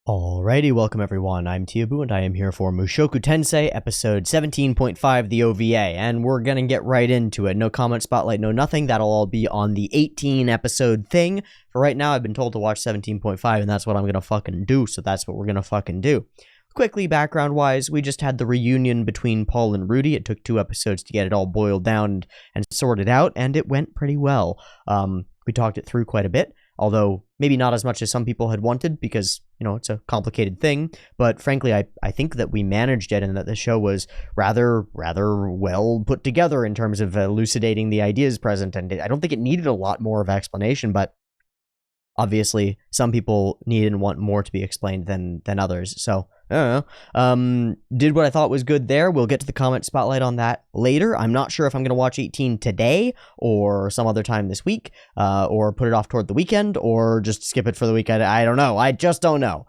Alrighty, welcome everyone. I'm Teeaboo and I am here for Mushoku Tensei episode 17.5, the OVA, and we're gonna get right into it. No comment spotlight, no nothing. That'll all be on the 18 episode thing. For right now, I've been told to watch 17.5 and that's what I'm gonna fucking do, so that's what we're gonna fucking do. Quickly, background-wise, we just had the reunion between Paul and Rudy. It took 2 episodes to get it all boiled down and sorted out, and it went pretty well. We talked it through quite a bit, although maybe not as much as some people had wanted because, you know, it's a complicated thing. But frankly, I think that we managed it and that the show was rather well put together in terms of elucidating the ideas present. And I don't think it needed a lot more of explanation, but obviously some people need and want more to be explained than others. So I don't know. Did what I thought was good there. We'll get to the comment spotlight on that later. I'm not sure if I'm going to watch 18 today or some other time this week, or put it off toward the weekend, or just skip it for the weekend. I don't know. I just don't know.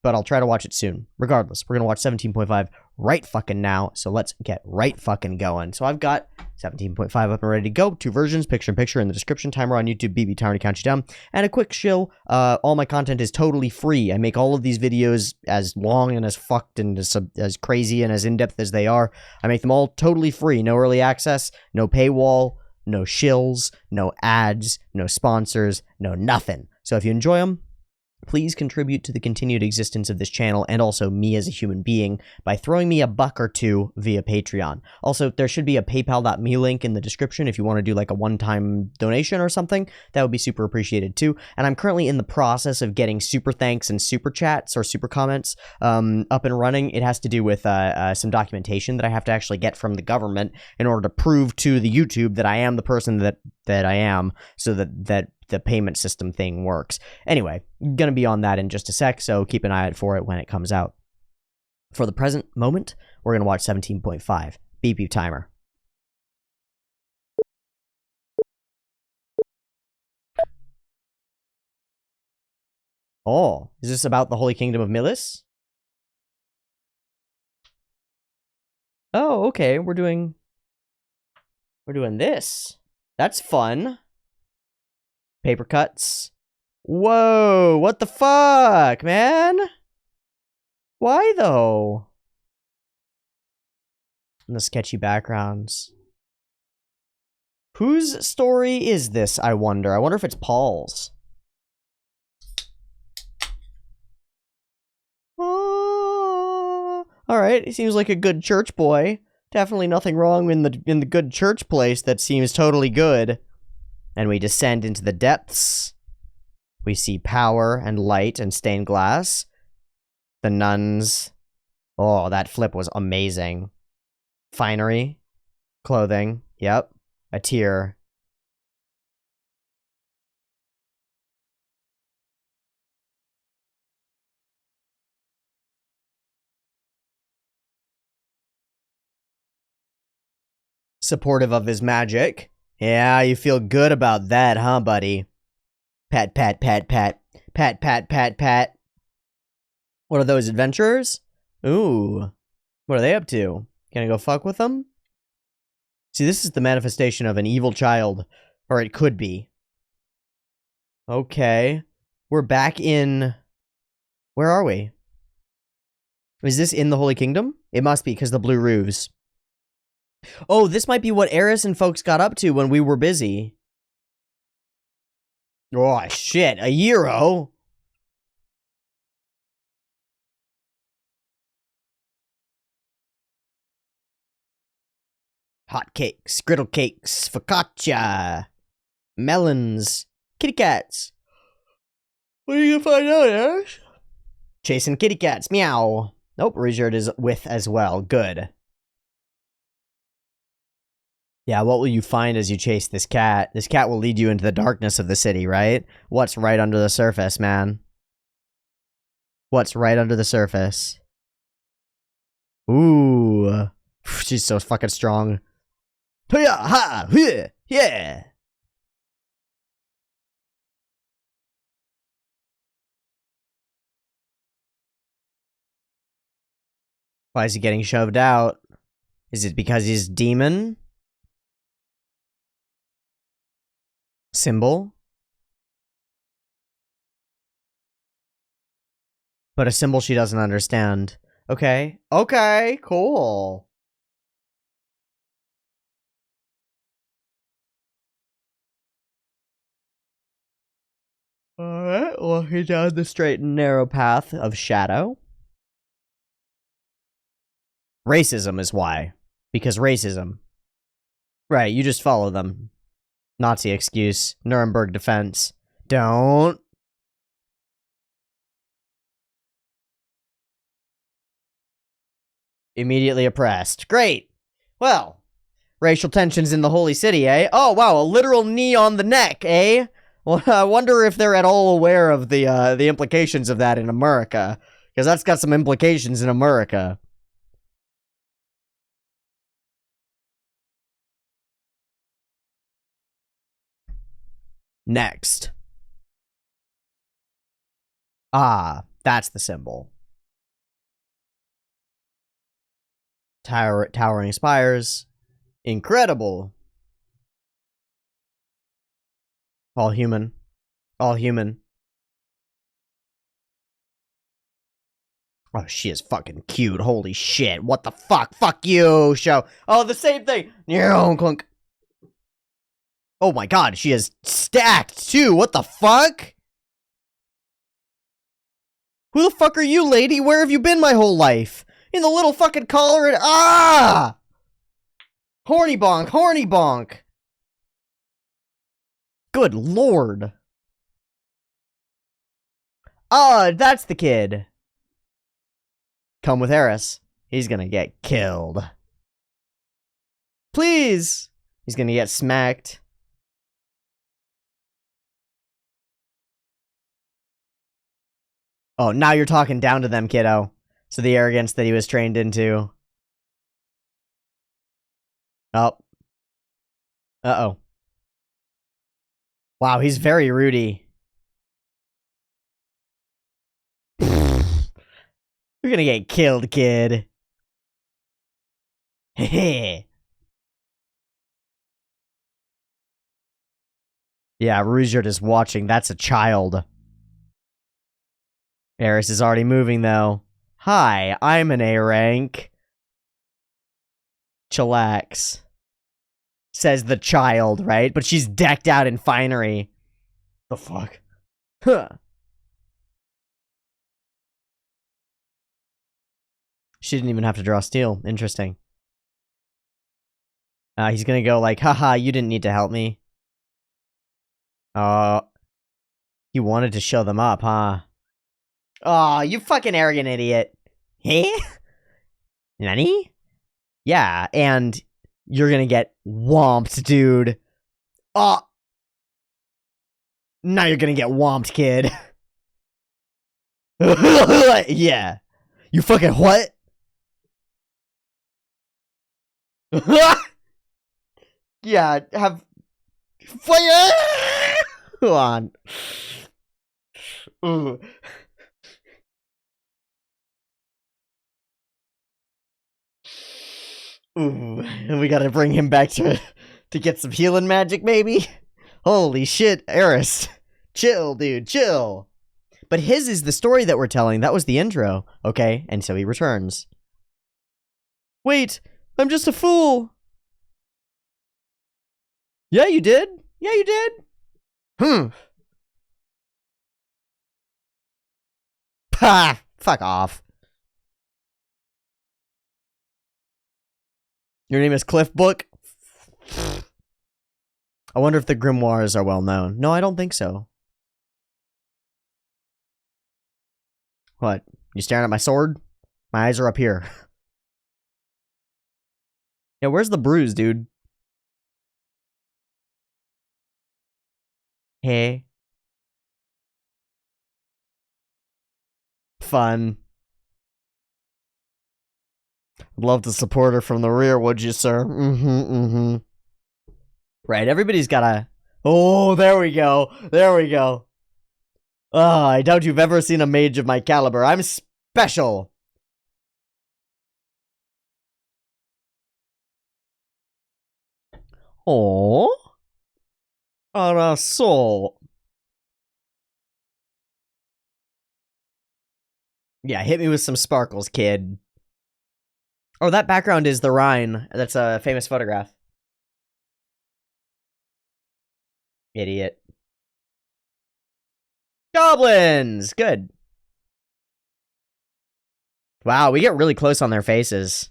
But I'll try to watch it soon. Regardless, we're going to watch 17.5 right fucking now, so let's get right fucking going. So I've got 17.5 up and ready to go. 2 versions, picture-in-picture in the description, timer on YouTube, BB timer to count you down, and a quick shill. All my content is totally free. I make all of these videos as long and as fucked and as crazy and as in-depth as they are. I make them all totally free. No early access, no paywall, no shills, no ads, no sponsors, no nothing. So if you enjoy them, please contribute to the continued existence of this channel and also me as a human being by throwing me a buck or two via Patreon. Also, there should be a paypal.me link in the description if you want to do like a one-time donation or something. That would be super appreciated too. And I'm currently in the process of getting super thanks and super chats or super comments up and running. It has to do with some documentation that I have to actually get from the government in order to prove to the YouTube that I am the person that I am, so that the payment system thing works. Anyway, gonna be on that in just a sec, so keep an eye out for it when it comes out. For the present moment, we're gonna watch 17.5. BB timer. Oh, is this about the Holy Kingdom of Millis? Oh, okay, we're doing this. That's fun. Paper cuts. Whoa, what the fuck, man? Why, though? And the sketchy backgrounds. Whose story is this, I wonder? I wonder if it's Paul's. Alright, he seems like a good church boy. Definitely nothing wrong in the good church place that seems totally good. And we descend into the depths. We see power and light and stained glass. The nuns. Oh, that flip was amazing. Finery. Clothing. Yep. A tear. Supportive of his magic. Yeah, you feel good about that, huh, buddy? Pat, pat, pat, pat. Pat, pat, pat, pat. What are those, adventurers? Ooh. What are they up to? Gonna go fuck with them? See, this is the manifestation of an evil child. Or it could be. Okay. We're back in... Where are we? Is this in the Holy Kingdom? It must be, because the blue roofs. Oh, this might be what Eris and folks got up to when we were busy. Oh, shit. A euro? Hot cakes, griddle cakes, focaccia, melons, kitty cats. What are you gonna find out, Eris? Chasing kitty cats, meow. Nope, Richard is with as well. Good. Yeah, what will you find as you chase this cat? This cat will lead you into the darkness of the city, right? What's right under the surface, man? What's right under the surface? Ooh. She's so fucking strong. Yeah. Why is he getting shoved out? Is it because he's demon? Symbol? But a symbol she doesn't understand. Okay. Okay, cool. Alright, walking down the straight and narrow path of shadow. Racism is why. Because racism. Right, you just follow them. Nazi excuse. Nuremberg defense. Don't. Immediately oppressed. Great. Well, racial tensions in the Holy City, eh? Oh, wow, a literal knee on the neck, eh? Well, I wonder if they're at all aware of the implications of that in America. Because that's got some implications in America. Next. Ah, that's the symbol. Towering spires. Incredible. All human. All human. Oh, she is fucking cute. Holy shit. What the fuck? Fuck you, show. Oh, the same thing. Clunk. Oh my god, she is stacked too. What the fuck? Who the fuck are you, lady? Where have you been my whole life? In the little fucking collar and ah! Horny bonk, horny bonk. Good lord. Ah, that's the kid. Come with Eris. He's gonna get killed. Please. He's gonna get smacked. Oh, now you're talking down to them, kiddo. So the arrogance that he was trained into. Oh. Uh-oh. Wow, he's very Rudy. You're gonna get killed, kid. Hehe. Yeah, Ruijert is watching. That's a child. Eris is already moving, though. Hi, I'm an A rank. Chillax. Says the child, right? But she's decked out in finery. The fuck? Huh. She didn't even have to draw steel. Interesting. He's gonna go like, haha, you didn't need to help me. He wanted to show them up, huh? Aw, you fucking arrogant idiot. Hey? Nani? Yeah, and you're gonna get whomped, dude. Oh. Now you're gonna get whomped, kid. Yeah. You fucking what? Yeah, have fire. Come on. Ooh. Ooh, and we gotta bring him back to get some healing magic, maybe? Holy shit, Eris. Chill, dude, chill. But his is the story that we're telling. That was the intro. Okay, and so he returns. Wait, I'm just a fool. Yeah, you did. Yeah, you did. Ha! Fuck off. Your name is Cliff Book? I wonder if the grimoires are well known. No, I don't think so. What? You staring at my sword? My eyes are up here. Yeah, where's the bruise, dude? Hey. Fun. I'd love to support her from the rear, would you, sir? Right, everybody's gotta... Oh, there we go. There we go. Oh, I doubt you've ever seen a mage of my caliber. I'm special. Oh. Araso. Yeah, hit me with some sparkles, kid. Oh, that background is the Rhine. That's a famous photograph. Idiot. Goblins! Good. Wow, we get really close on their faces.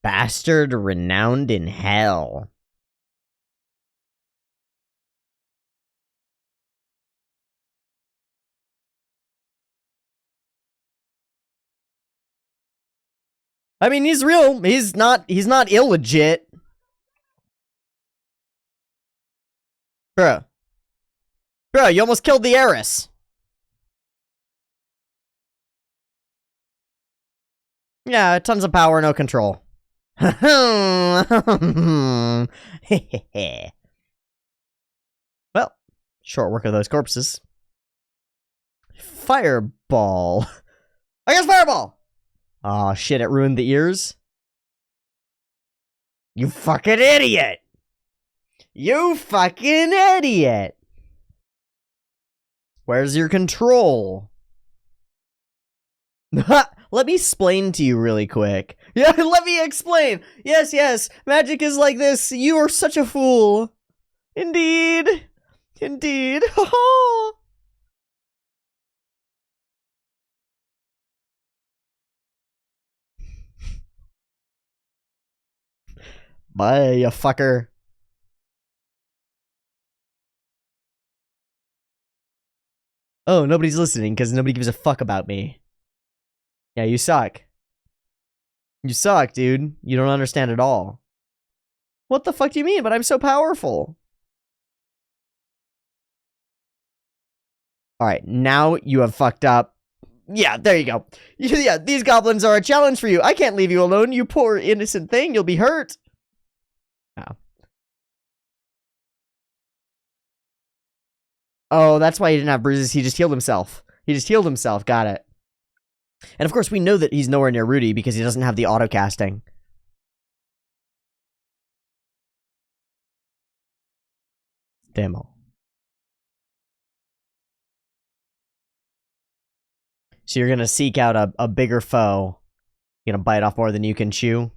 Bastard renowned in hell. I mean, he's real. He's not illegit. Bruh. Bruh, you almost killed the Eris. Yeah, tons of power, no control. Well, short work of those corpses. Fireball. I guess fireball! Aw, shit, it ruined the ears. You fucking idiot! You fucking idiot! Where's your control? Let me explain to you really quick. Yeah, let me explain. Yes, yes, magic is like this. You are such a fool. Indeed. Indeed. Bye, you fucker. Oh, nobody's listening because nobody gives a fuck about me. Yeah, you suck. You suck, dude. You don't understand at all. What the fuck do you mean? But I'm so powerful. Alright, now you have fucked up. Yeah, there you go. Yeah, these goblins are a challenge for you. I can't leave you alone, you poor innocent thing. You'll be hurt. Oh. Oh, that's why he didn't have bruises. He just healed himself. He just healed himself. Got it. And of course, we know that he's nowhere near Rudy because he doesn't have the auto casting. Demo. So you're gonna seek out a bigger foe. You're gonna bite off more than you can chew.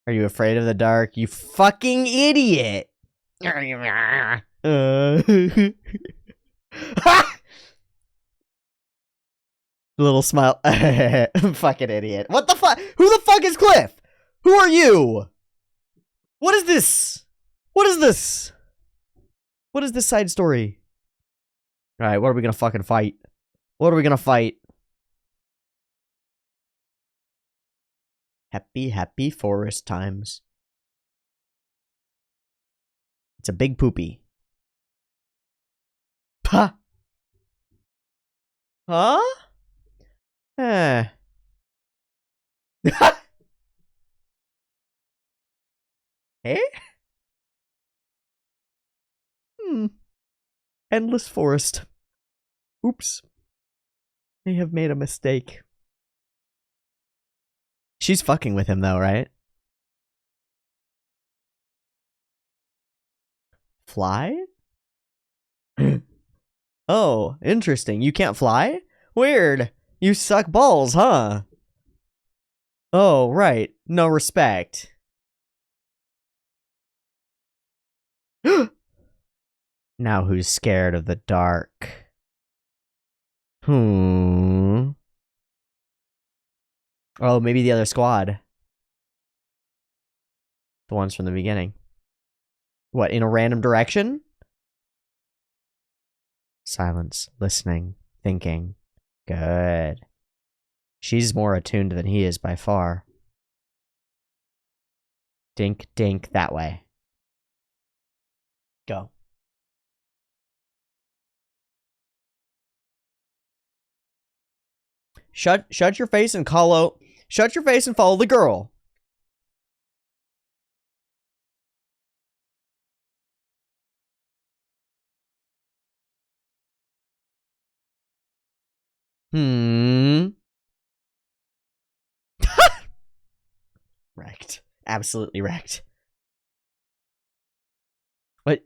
Are you afraid of the dark? You fucking idiot! Little smile. Fucking idiot. What the fuck? Who the fuck is Cliff? Who are you? What is this? What is this? What is this side story? Alright, what are we gonna fucking fight? What are we gonna fight? Happy, happy forest times. It's a big poopy. Huh? Huh? Eh. Eh? Endless forest. Oops. May have made a mistake. She's fucking with him though, right? Fly? Oh, interesting. You can't fly? Weird. You suck balls, huh? Oh, right. No respect. Now who's scared of the dark? Oh, maybe the other squad. The ones from the beginning. What, in a random direction? Silence, listening, thinking. Good. She's more attuned than he is by far. Dink, dink, that way. Go. Shut your face and shut your face and follow the girl. Wrecked. Absolutely wrecked. What?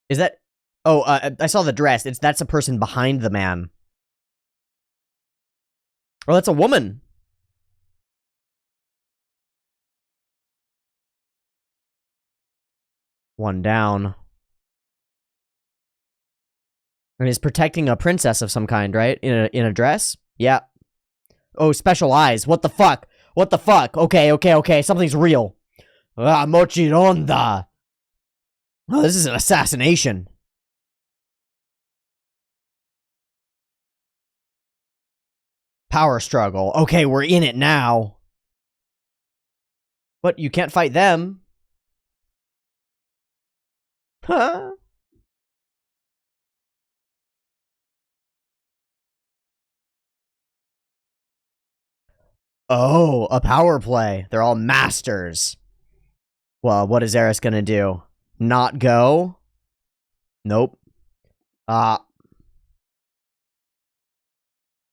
Is that... Oh, I saw the dress. That's a person behind the man. Oh, that's a woman. One down. And he's protecting a princess of some kind, right? In a dress? Yeah. Oh, special eyes. What the fuck? What the fuck? Okay. Something's real. Ah, Mochironda. Oh, this is an assassination. Power struggle. Okay, we're in it now. But you can't fight them. Huh? Oh, a power play. They're all masters. Well, what is Eris gonna do? Not go? Nope.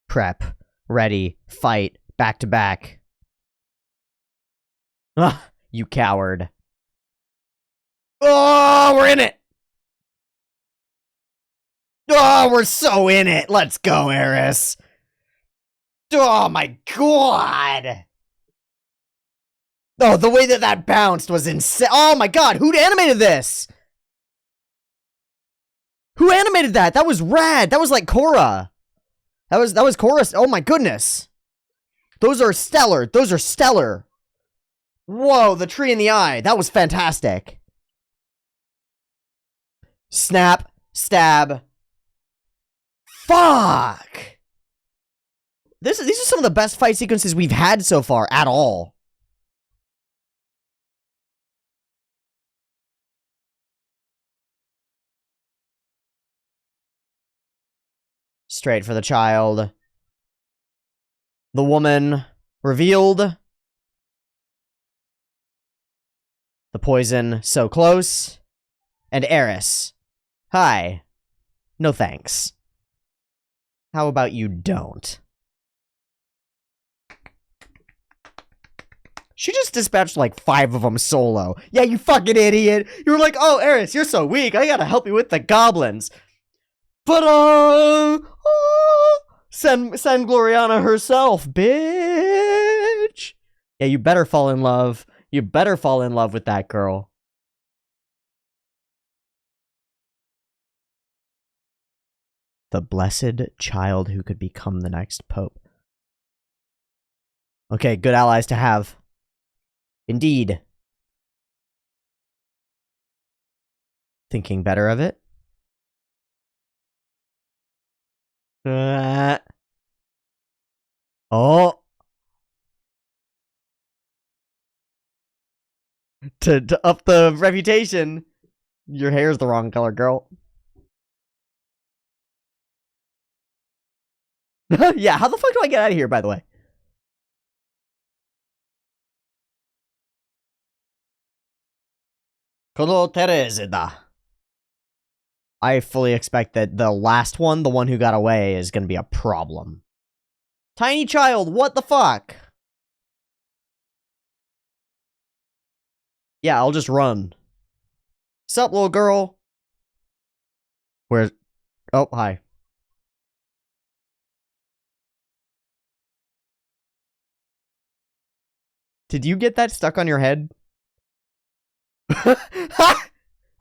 Prep. Ready. Fight. Back to back. Ah, you coward. Oh, we're in it! Oh, we're so in it! Let's go, Eris! Oh my god! Oh, the way that bounced was insane. Oh my god, who animated this? Who animated that? That was rad. That was like Korra. That was Korra. Oh my goodness. Those are stellar. Those are stellar. Whoa, the tree in the eye. That was fantastic. Snap. Stab. Fuck. These are some of the best fight sequences we've had so far at all. Straight for the child. The woman revealed. The poison so close. And Eris. Hi. No thanks. How about you don't? She just dispatched like 5 of them solo. Yeah, you fucking idiot. You were like, oh, Eris, you're so weak. I gotta help you with the goblins. But, send Gloriana herself, bitch. Yeah, you better fall in love. You better fall in love with that girl. The blessed child who could become the next pope. Okay, good allies to have. Indeed. Thinking better of it. Oh. To up the reputation. Your hair's the wrong color, girl. Yeah, how the fuck do I get out of here, by the way? Kono Terese da. I fully expect that the last one, the one who got away, is gonna be a problem. Tiny child, what the fuck? Yeah, I'll just run. Sup, little girl? Where's... Oh, hi. Did you get that stuck on your head?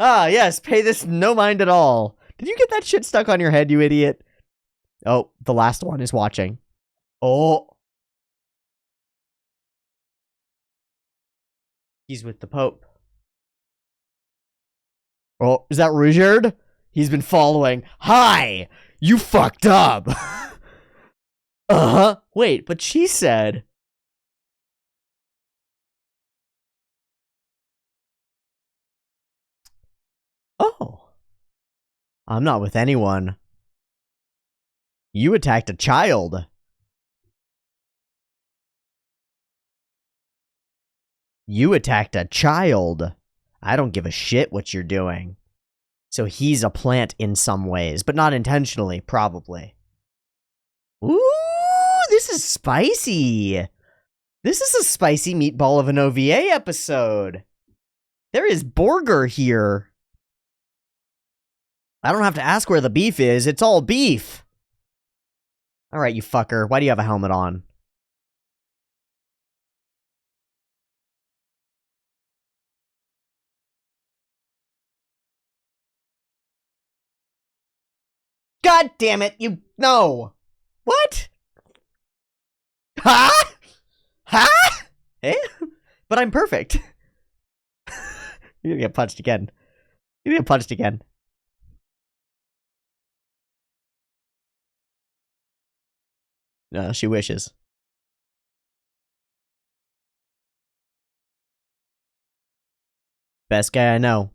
Ah, yes, pay this no mind at all. Did you get that shit stuck on your head, you idiot? Oh, the last one is watching. Oh. He's with the Pope. Oh, is that Rudyard? He's been following. Hi! You fucked up! Uh-huh. Wait, but she said... Oh. I'm not with anyone. You attacked a child. You attacked a child. I don't give a shit what you're doing. So he's a plant in some ways, but not intentionally, probably. Ooh, this is spicy. This is a spicy meatball of an OVA episode. There is burger here. I don't have to ask where the beef is. It's all beef. All right, you fucker. Why do you have a helmet on? God damn it, you... No! What? Huh? Huh? Eh? But I'm perfect. You're gonna get punched again. You're gonna get punched again. No, she wishes. Best guy I know.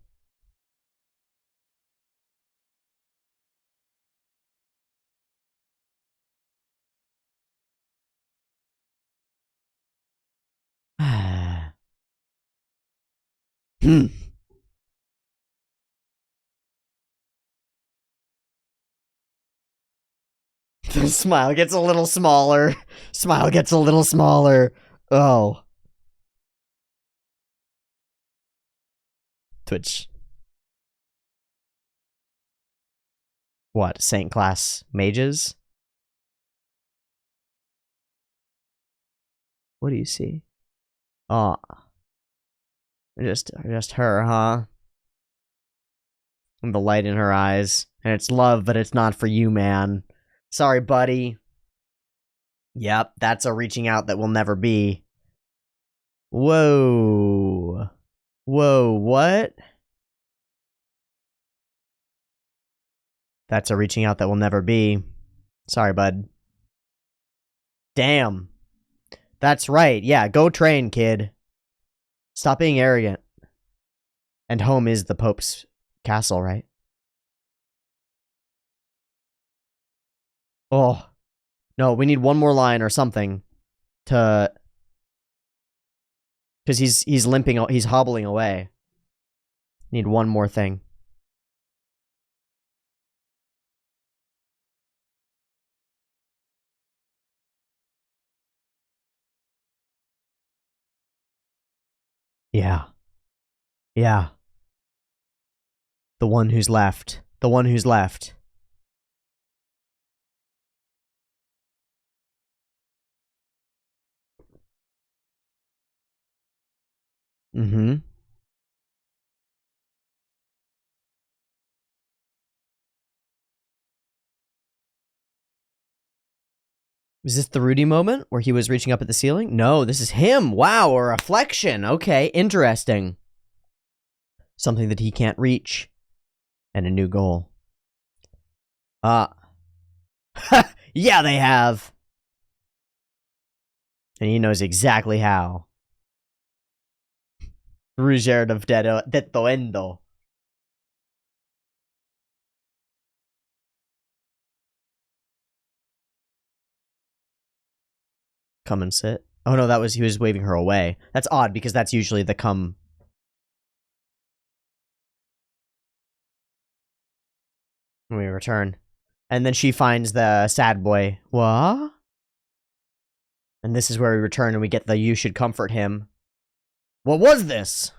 Hmm. The smile gets a little smaller. Smile gets a little smaller. Oh. Twitch. What? Saint class mages? What do you see? Oh. Just her, huh? And the light in her eyes. And it's love, but it's not for you, man. Sorry, buddy. Yep, that's a reaching out that will never be. Whoa. Whoa, what? That's a reaching out that will never be. Sorry, bud. Damn. That's right. Yeah, go train, kid. Stop being arrogant. And home is the Pope's castle, right? Oh. No, we need one more line or something to... Because he's limping, he's hobbling away. Need one more thing. Yeah. Yeah. The one who's left. The one who's left. Mm-hmm. Was this the Rudy moment where he was reaching up at the ceiling? No, this is him. Wow, a reflection. Okay, interesting. Something that he can't reach. And a new goal. Yeah, they have. And he knows exactly how. Ruggiero of Detto Endo. Come and sit. Oh no, that was, he was waving her away. That's odd because that's usually the come. When we return. And then she finds the sad boy. What? And this is where we return and we get the you should comfort him. What was this?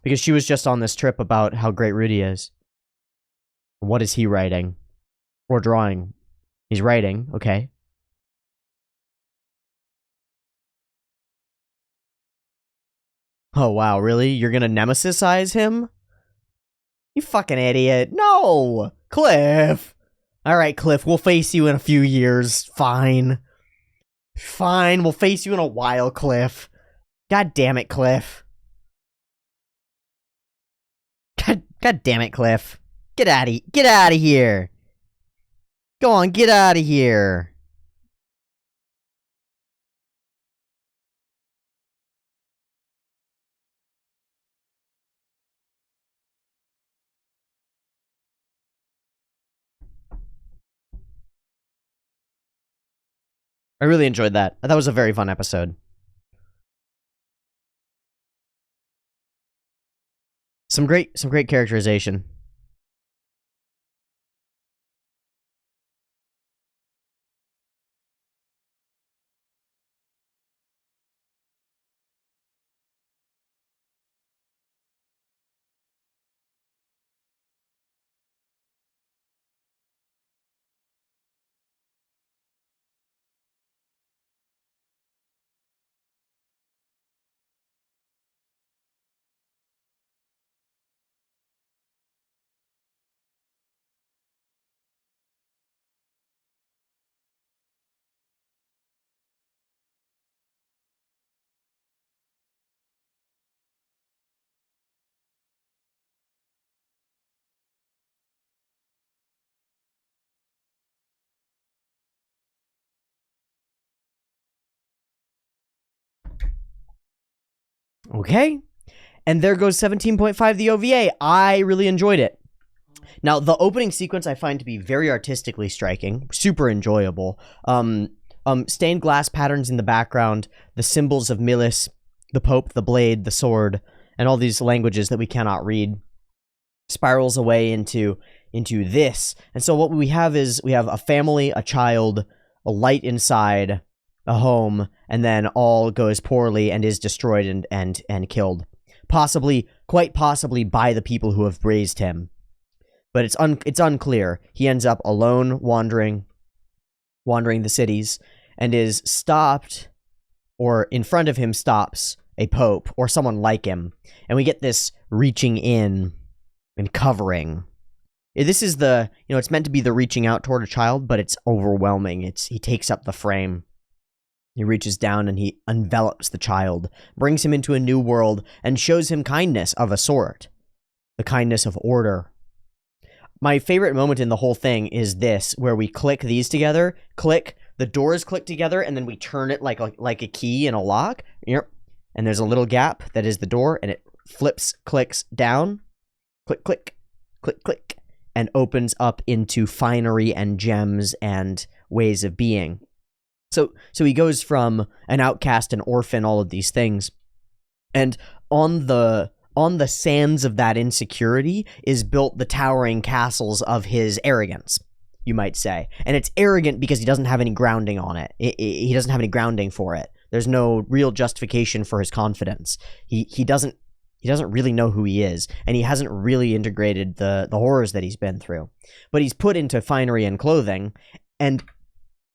Because she was just on this trip about how great Rudy is. What is he writing? Or drawing? He's writing, okay. Oh wow, really? You're gonna nemesisize him? You fucking idiot. No! Cliff! Alright, Cliff, we'll face you in a few years. Fine. Fine, we'll face you in a while, Cliff. God damn it, Cliff. God damn it, Cliff. Get out of here. Go on, get out of here. I really enjoyed that. That was a very fun episode. Some great characterization. Okay. And there goes 17.5, the OVA. I really enjoyed it. Now, the opening sequence I find to be very artistically striking, super enjoyable. Stained glass patterns in the background, the symbols of Millis, the Pope, the blade, the sword, and all these languages that we cannot read spirals away into this. And so what we have is we have a family, a child, a light inside, a home, and then all goes poorly and is destroyed and killed. Possibly, quite possibly by the people who have raised him. But it's unclear. He ends up alone, wandering the cities, and is stopped, or in front of him stops a pope, or someone like him. And we get this reaching in and covering. This is the, it's meant to be the reaching out toward a child, but it's overwhelming. He takes up the frame. He reaches down and he envelops the child, brings him into a new world, and shows him kindness of a sort. The kindness of order. My favorite moment in the whole thing is this, where we click these together, the doors click together, and then we turn it like a key in a lock. And there's a little gap that is the door, and it clicks down, click, click, click, click, and opens up into finery and gems and ways of being. So he goes from an outcast, an orphan, all of these things, and on the sands of that insecurity is built the towering castles of his arrogance, you might say. And it's arrogant because he doesn't have any grounding on it. He doesn't have any grounding for it. There's no real justification for his confidence. He doesn't really know who he is, and he hasn't really integrated the horrors that he's been through. But he's put into finery and clothing, and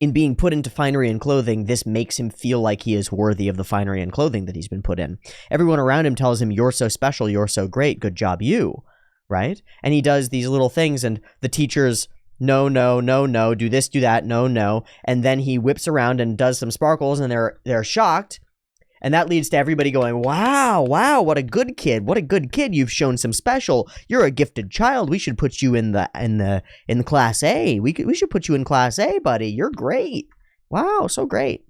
in being put into finery and clothing, this makes him feel like he is worthy of the finery and clothing that he's been put in. Everyone around him tells him, "You're so special, you're so great, good job you," right? And he does these little things, and the teachers, no, no, no, no, do this, do that, no, no, and then he whips around and does some sparkles, and they're shocked, and that leads to everybody going, wow, what a good kid, you've shown some special, you're a gifted child, we should put you in class A, we should put you in class A, buddy, you're great, wow, so great.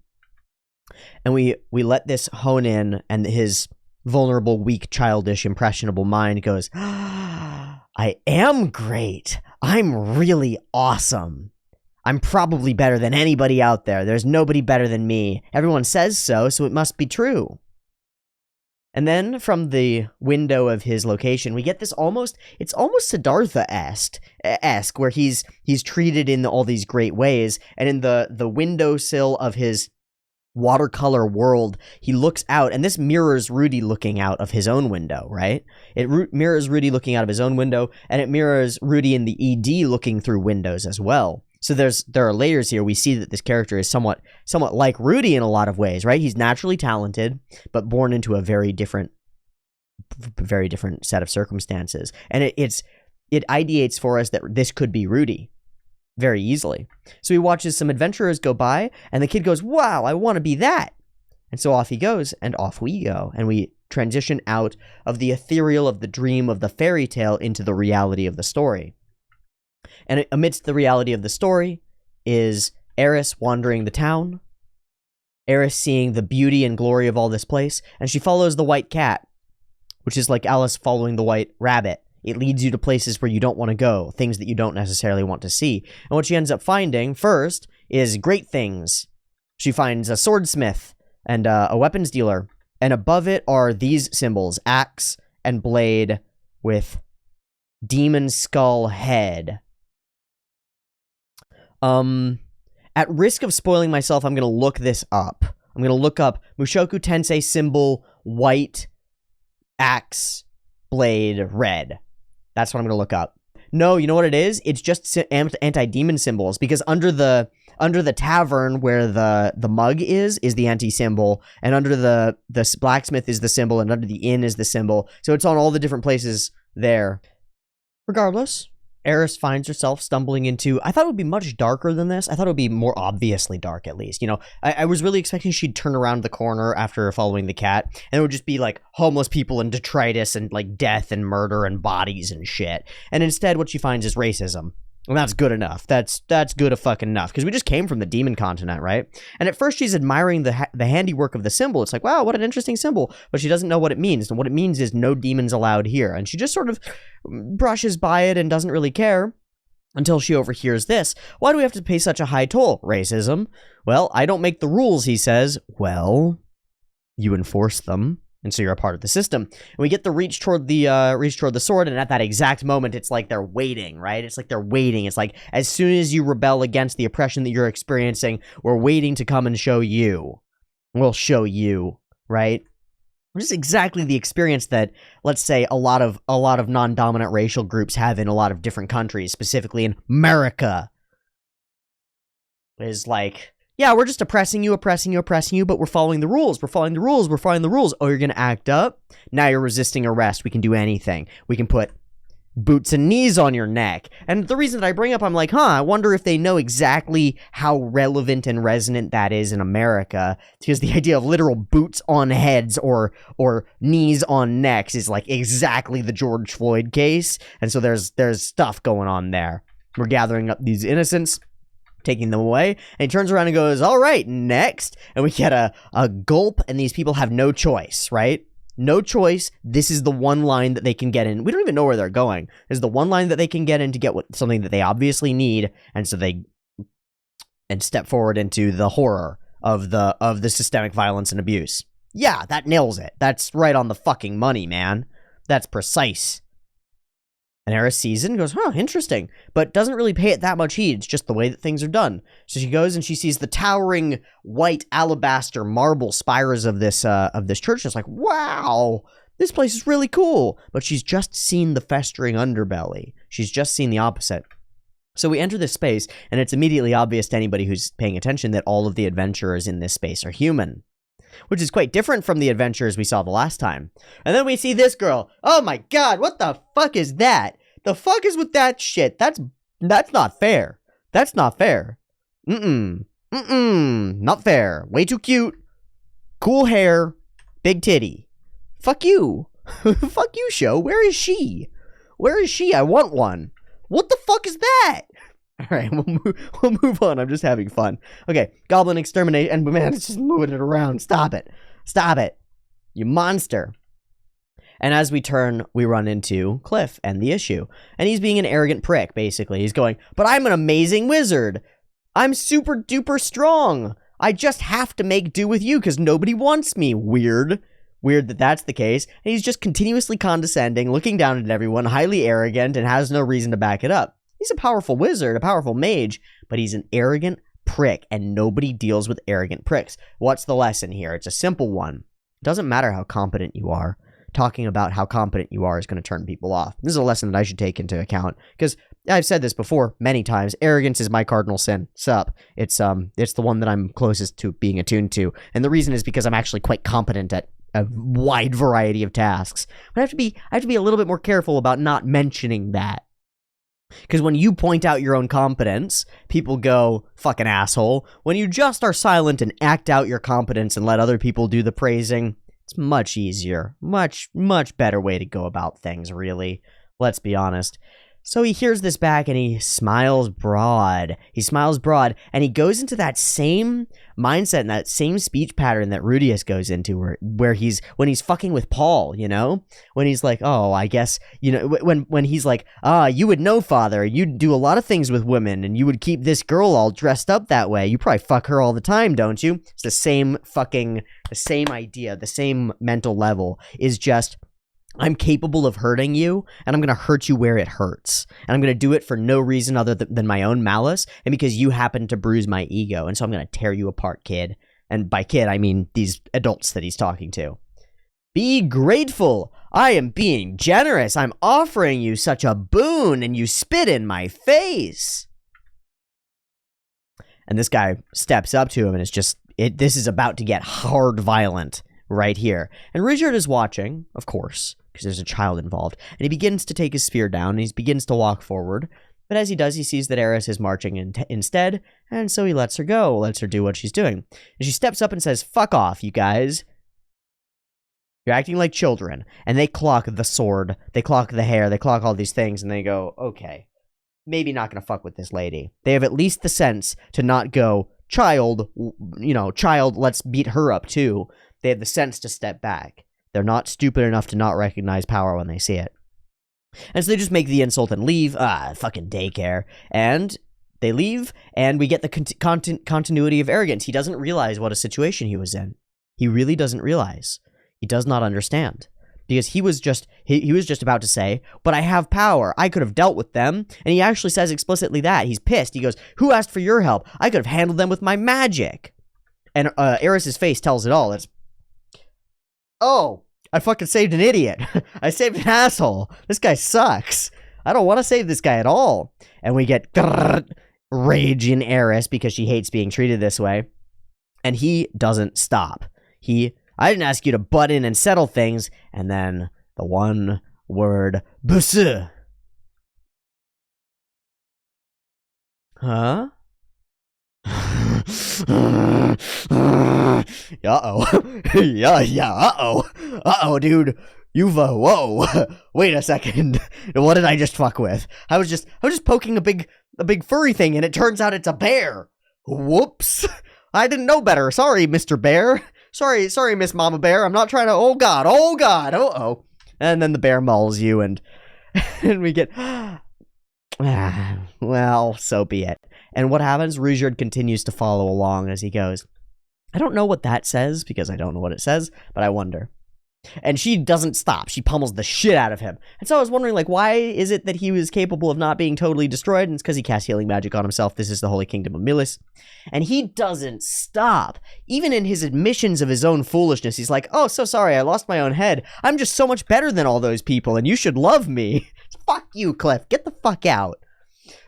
And we let this hone in, and his vulnerable, weak, childish, impressionable mind goes, I am great, I'm really awesome. I'm probably better than anybody out there. There's nobody better than me. Everyone says so it must be true. And then from the window of his location, we get this it's almost Siddhartha-esque, where he's treated in all these great ways, and in the windowsill of his watercolor world, he looks out, and this mirrors Rudy looking out of his own window, right? It mirrors Rudy looking out of his own window, and it mirrors Rudy in the ED looking through windows as well. So there are layers here. We see that this character is somewhat like Rudy in a lot of ways, right? He's naturally talented, but born into a very different set of circumstances. And it ideates for us that this could be Rudy very easily. So he watches some adventurers go by, and the kid goes, wow, I want to be that. And so off he goes, and off we go. And we transition out of the ethereal, of the dream, of the fairy tale into the reality of the story. And amidst the reality of the story is Eris wandering the town, Eris seeing the beauty and glory of all this place, and she follows the white cat, which is like Alice following the white rabbit. It leads you to places where you don't want to go, things that you don't necessarily want to see. And what she ends up finding first is great things. She finds a swordsmith and a weapons dealer, and above it are these symbols, axe and blade with demon skull head. At risk of spoiling myself, I'm going to look this up. I'm going to look up Mushoku Tensei symbol, white, axe, blade, red. That's what I'm going to look up. No, you know what it is? It's just anti-demon symbols, because under the tavern where the mug is the anti-symbol, and under the blacksmith is the symbol, and under the inn is the symbol. So it's on all the different places there. Regardless, Eris finds herself stumbling into, I thought it would be much darker than this. I thought it would be more obviously dark, at least. I was really expecting she'd turn around the corner after following the cat, and it would just be like homeless people and detritus and like death and murder and bodies and shit. And instead, what she finds is racism. And that's good enough. That's good fucking enough. Because we just came from the demon continent, right? And at first she's admiring the handiwork of the symbol. It's like, wow, what an interesting symbol. But she doesn't know what it means. And what it means is no demons allowed here. And she just sort of brushes by it and doesn't really care until she overhears this. Why do we have to pay such a high toll? Racism. Well, I don't make the rules, he says. Well, you enforce them. And so you're a part of the system. And we get the reach toward the sword, and at that exact moment, it's like they're waiting, right? It's like they're waiting. It's like, as soon as you rebel against the oppression that you're experiencing, we're waiting to come and show you. We'll show you, right? Which is exactly the experience that, let's say, a lot of non-dominant racial groups have in a lot of different countries, specifically in America. Is like, yeah, we're just oppressing you, but we're following the rules. We're following the rules. Oh, you're going to act up? Now you're resisting arrest. We can do anything. We can put boots and knees on your neck. And the reason that I bring up, I'm like, I wonder if they know exactly how relevant and resonant that is in America. Because the idea of literal boots on heads or knees on necks is like exactly the George Floyd case. And so there's stuff going on there. We're gathering up these innocents, taking them away, and he turns around and goes, all right, next. And we get a gulp, and these people have no choice, right? No choice. This is the one line that they can get in. We don't even know where they're going. This is the one line that they can get in to get something that they obviously need, and so they step forward into the horror of the systemic violence and abuse. Yeah, that nails it. That's right on the fucking money, man. That's precise. And Eris sees it and goes, interesting, but doesn't really pay it that much heed. It's just the way that things are done. So she goes and she sees the towering white alabaster marble spires of this church. And it's like, wow, this place is really cool. But she's just seen the festering underbelly. She's just seen the opposite. So we enter this space, and it's immediately obvious to anybody who's paying attention that all of the adventurers in this space are human, which is quite different from the adventurers we saw the last time. And then we see this girl. Oh my god, what the fuck is that? The fuck is with that shit? That's not fair. That's not fair. Not fair. Way too cute. Cool hair. Big titty. Fuck you. Fuck you, show. Where is she? Where is she? I want one. What the fuck is that? Alright, we'll move on. I'm just having fun. Okay, goblin exterminate. And man, it's just moving it around. Stop it. Stop it. You monster. And as we turn, we run into Cliff and the issue. And he's being an arrogant prick, basically. He's going, but I'm an amazing wizard. I'm super duper strong. I just have to make do with you because nobody wants me. Weird. Weird that that's the case. And he's just continuously condescending, looking down at everyone, highly arrogant, and has no reason to back it up. He's a powerful wizard, a powerful mage, but he's an arrogant prick, and nobody deals with arrogant pricks. What's the lesson here? It's a simple one. It doesn't matter how competent you are. Talking about how competent you are is going to turn people off. This is a lesson that I should take into account, because I've said this before many times. Arrogance is my cardinal sin. Sup. It's the one that I'm closest to being attuned to, and the reason is because I'm actually quite competent at a wide variety of tasks. But I have to be a little bit more careful about not mentioning that. Because when you point out your own competence, people go, fucking asshole. When you just are silent and act out your competence and let other people do the praising, it's much easier. Much, much better way to go about things, really. Let's be honest. So he hears this back and he smiles broad. He smiles broad and he goes into that same mindset and that same speech pattern that Rudius goes into where when he's fucking with Paul, you know? When he's like, oh, I guess, you know, when he's like, you would know, father, you'd do a lot of things with women and you would keep this girl all dressed up that way. You probably fuck her all the time, don't you? It's the same idea, the same mental level is just, I'm capable of hurting you, and I'm going to hurt you where it hurts. And I'm going to do it for no reason other than my own malice, and because you happen to bruise my ego. And so I'm going to tear you apart, kid. And by kid, I mean these adults that he's talking to. Be grateful. I am being generous. I'm offering you such a boon, and you spit in my face. And this guy steps up to him, and it's just, this is about to get hard violent right here. And Richard is watching, of course, because there's a child involved, and he begins to take his spear down, and he begins to walk forward. But as he does, he sees that Eris is marching instead, and so he lets her go, lets her do what she's doing. And she steps up and says, fuck off, you guys. You're acting like children. And they clock the sword, they clock the hair, they clock all these things, and they go, okay. maybe not gonna fuck with this lady. They have at least the sense to not go, child, let's beat her up too. They have the sense to step back. They're not stupid enough to not recognize power when they see it. And so they just make the insult and leave. Fucking daycare. And they leave, and we get the continuity of arrogance. He doesn't realize what a situation he was in. He really doesn't realize. He does not understand. Because he was just about to say, but I have power. I could have dealt with them. And he actually says explicitly that. He's pissed. He goes, who asked for your help? I could have handled them with my magic. And Eris's face tells it all. It's, oh, I fucking saved an idiot. I saved an asshole. This guy sucks. I don't want to save this guy at all. And we get rage in Eris because she hates being treated this way. And he doesn't stop. I didn't ask you to butt in and settle things. And then the one word, busu. Huh? Uh-oh. yeah, uh-oh. Uh-oh, dude. You've, whoa. Wait a second. What did I just fuck with? I was just poking a big furry thing, and it turns out it's a bear. Whoops. I didn't know better. Sorry, Mr. Bear. Sorry, Miss Mama Bear. I'm not trying to, oh God, uh-oh. And then the bear mauls you, and we get, well, so be it. And what happens? Ruijerd continues to follow along as he goes. I don't know what that says, because I don't know what it says, but I wonder. And she doesn't stop. She pummels the shit out of him. And so I was wondering, like, why is it that he was capable of not being totally destroyed? And it's because he casts healing magic on himself. This is the Holy Kingdom of Millis. And he doesn't stop. Even in his admissions of his own foolishness, he's like, oh, so sorry, I lost my own head. I'm just so much better than all those people, and you should love me. Fuck you, Cliff. Get the fuck out.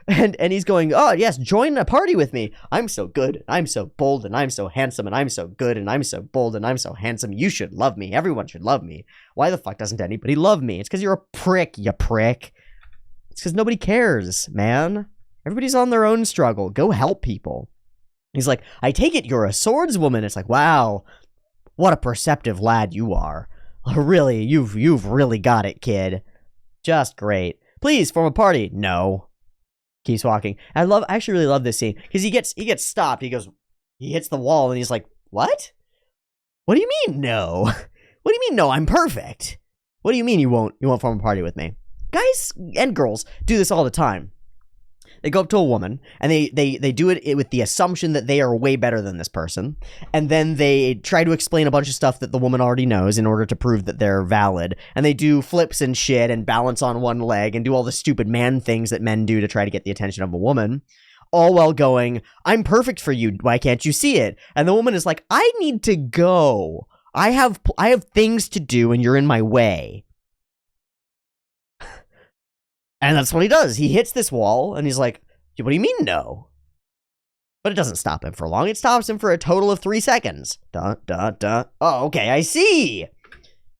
And he's going, oh, yes, join a party with me. I'm so good, I'm so bold, and I'm so handsome, and I'm so good, and I'm so bold, and I'm so handsome. You should love me. Everyone should love me. Why the fuck doesn't anybody love me? It's because you're a prick, you prick. It's because nobody cares, man. Everybody's on their own struggle. Go help people. He's like, I take it you're a swordswoman. It's like, wow, what a perceptive lad you are. Really, you've really got it, kid. Just great. Please, form a party. No. Keeps walking. I actually really love this scene because he gets stopped. He hits the wall and he's like, what? What do you mean no? What do you mean no? I'm perfect. What do you mean you won't form a party with me? Guys and girls do this all the time. They go up to a woman and they do it with the assumption that they are way better than this person. And then they try to explain a bunch of stuff that the woman already knows in order to prove that they're valid. And they do flips and shit and balance on one leg and do all the stupid man things that men do to try to get the attention of a woman. All while going, I'm perfect for you. Why can't you see it? And the woman is like, I need to go. I have things to do and you're in my way. And that's what he does. He hits this wall, and he's like, what do you mean no? But it doesn't stop him for long. It stops him for a total of 3 seconds. Dun, dun, dun. Oh, okay, I see.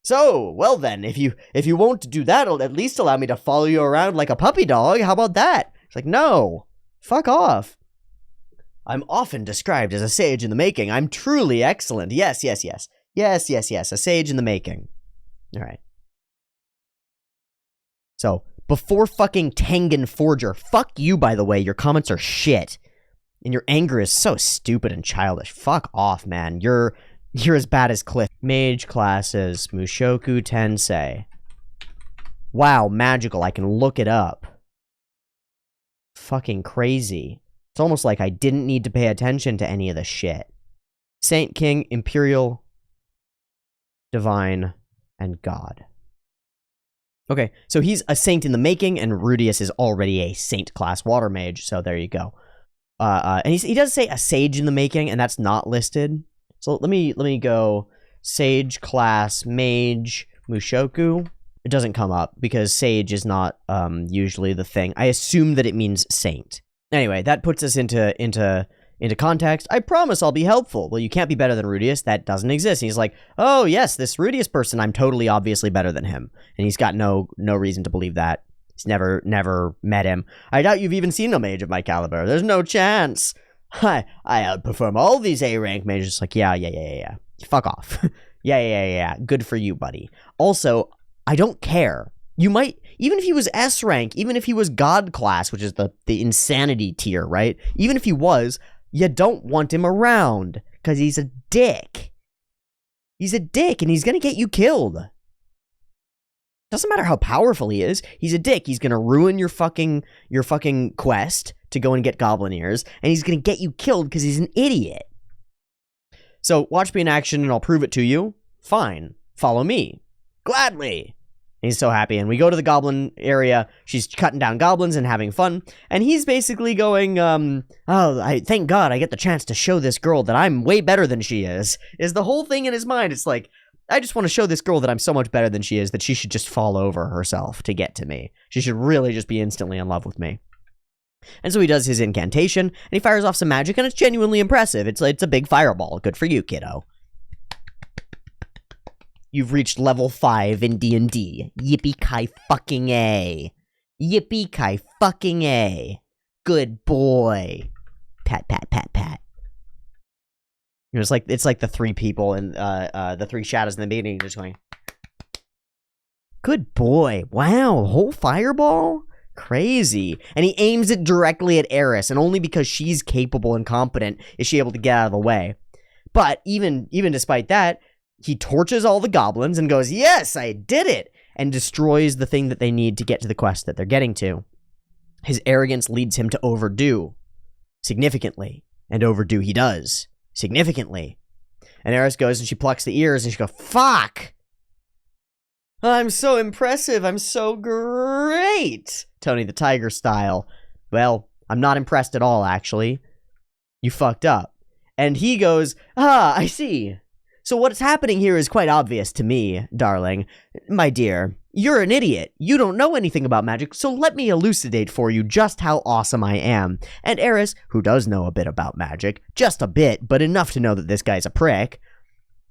So, well then, if you won't do that, it'll at least allow me to follow you around like a puppy dog. How about that? It's like, no. Fuck off. I'm often described as a sage in the making. I'm truly excellent. Yes. A sage in the making. All right. So, before fucking Tengen Forger, fuck you, by the way, your comments are shit. And your anger is so stupid and childish. Fuck off, man. You're as bad as Cliff. Mage classes, Mushoku Tensei. Wow, magical, I can look it up. Fucking crazy. It's almost like I didn't need to pay attention to any of this shit. Saint, King, Imperial, Divine, and God. Okay, so he's a saint in the making, and Rudius is already a saint-class water mage, so there you go. And he does say a sage in the making, and that's not listed. So let me go sage class mage Mushoku. It doesn't come up, because sage is not usually the thing. I assume that it means saint. Anyway, that puts us into context. I promise I'll be helpful. Well, you can't be better than Rudius. That doesn't exist. And he's like, oh, yes, this Rudius person, I'm totally obviously better than him. And he's got no reason to believe that. He's never met him. I doubt you've even seen a mage of my caliber. There's no chance. I outperform all these A-rank mages. It's like, yeah. Fuck off. Yeah. Good for you, buddy. Also, I don't care. You might, Even if he was S rank, even if he was God class, which is the insanity tier, right? Even if he was, you don't want him around, because he's a dick. He's a dick, and he's gonna get you killed. Doesn't matter how powerful he is, he's a dick. He's gonna ruin your fucking quest to go and get goblin ears, and he's gonna get you killed because he's an idiot. So, watch me in action and I'll prove it to you. Fine. Follow me. Gladly. And he's so happy, and we go to the goblin area. She's cutting down goblins and having fun, and he's basically going, thank God I get the chance to show this girl that I'm way better than she is the whole thing in his mind. It's like, I just want to show this girl that I'm so much better than she is that she should just fall over herself to get to me. She should really just be instantly in love with me. And so he does his incantation, and he fires off some magic, and it's genuinely impressive. It's a big fireball. Good for you, kiddo. You've reached level 5 in D&D. Yippee-ki-fucking-A. Yippee-ki-fucking-A. Good boy. Pat, pat, pat, pat. You know, it's like the three people and the three shadows in the beginning just going, good boy. Wow, whole fireball? Crazy. And he aims it directly at Eris, and only because she's capable and competent is she able to get out of the way. But even despite that, he torches all the goblins and goes, yes, I did it, and destroys the thing that they need to get to the quest that they're getting to. His arrogance leads him to overdo significantly, and overdo he does significantly. And Eris goes and she plucks the ears and she goes, fuck! I'm so impressive, I'm so great! Tony the Tiger style. Well, I'm not impressed at all, actually. You fucked up. And he goes, I see. So what's happening here is quite obvious to me, darling. My dear, you're an idiot. You don't know anything about magic, so let me elucidate for you just how awesome I am. And Eris, who does know a bit about magic, just a bit, but enough to know that this guy's a prick,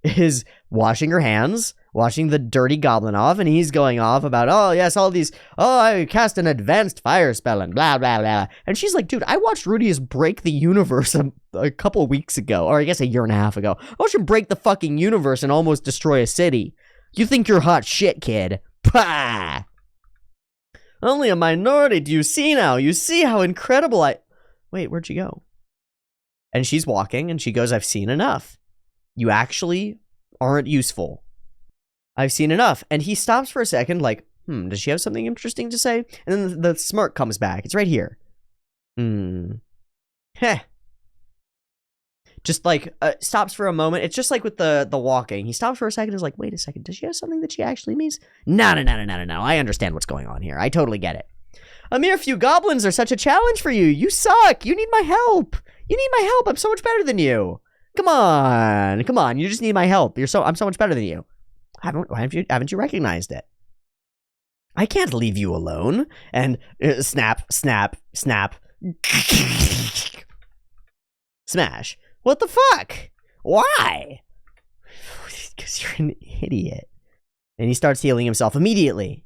is washing her hands, washing the dirty goblin off, and he's going off about, oh, yes, all these, I cast an advanced fire spell and blah, blah, blah. And she's like, dude, I watched Rudius break the universe a couple weeks ago, or I guess a year and a half ago. I watched him break the fucking universe and almost destroy a city. You think you're hot shit, kid. Pah! Only a minority do you see now. You see how incredible Wait, where'd she go? And she's walking, and she goes, I've seen enough. You actually aren't useful. I've seen enough. And he stops for a second, like, does she have something interesting to say? And then the smirk comes back. It's right here. Heh. Just like, stops for a moment. It's just like with the walking. He stops for a second and is like, wait a second, does she have something that she actually means? No. I understand what's going on here. I totally get it. A mere few goblins are such a challenge for you. You suck. You need my help. I'm so much better than you. Come on. You just need my help. I'm so much better than you. Haven't you recognized it? I can't leave you alone. And snap. Smash. What the fuck? Why? Because you're an idiot. And he starts healing himself immediately.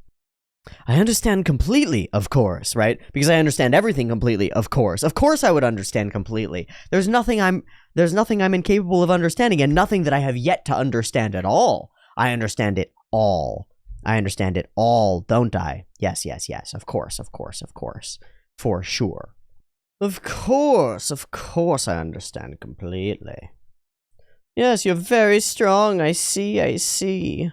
I understand completely, of course, right? Because I understand everything completely, of course. Of course I would understand completely. There's nothing I'm incapable of understanding, and nothing that I have yet to understand at all. I understand it all. I understand it all, don't I? Yes. Of course. For sure. Of course I understand completely. Yes, you're very strong. I see.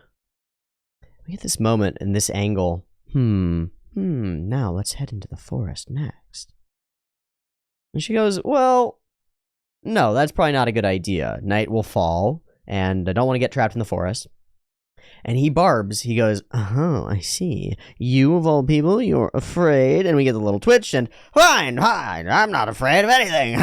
We get this moment in this angle. Now let's head into the forest next. And she goes, well, no, that's probably not a good idea. Night will fall, and I don't want to get trapped in the forest. And he barbs. He goes, I see. You, of all people, you're afraid. And we get the little twitch, and fine, I'm not afraid of anything.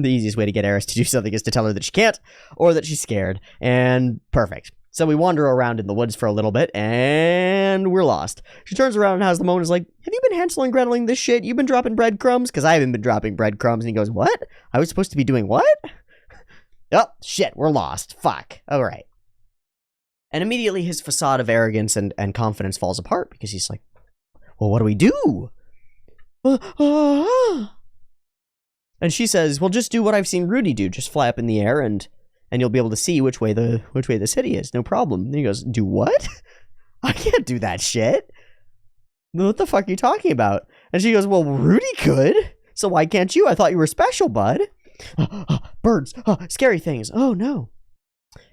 The easiest way to get Eris to do something is to tell her that she can't, or that she's scared. And perfect. So we wander around in the woods for a little bit, and we're lost. She turns around and has the moment, is like, have you been Hansel and Greteling this shit? You've been dropping breadcrumbs? Because I haven't been dropping breadcrumbs. And he goes, what? I was supposed to be doing what? Oh, shit, we're lost. Fuck. All right. And immediately his facade of arrogance and confidence falls apart, because he's like, well, what do we do? And she says, well, just do what I've seen Rudy do. Just fly up in the air, and you'll be able to see which way the city is. No problem. And he goes, do what? I can't do that shit. What the fuck are you talking about? And she goes, well, Rudy could. So why can't you? I thought you were special, bud. Birds. Scary things. Oh, no.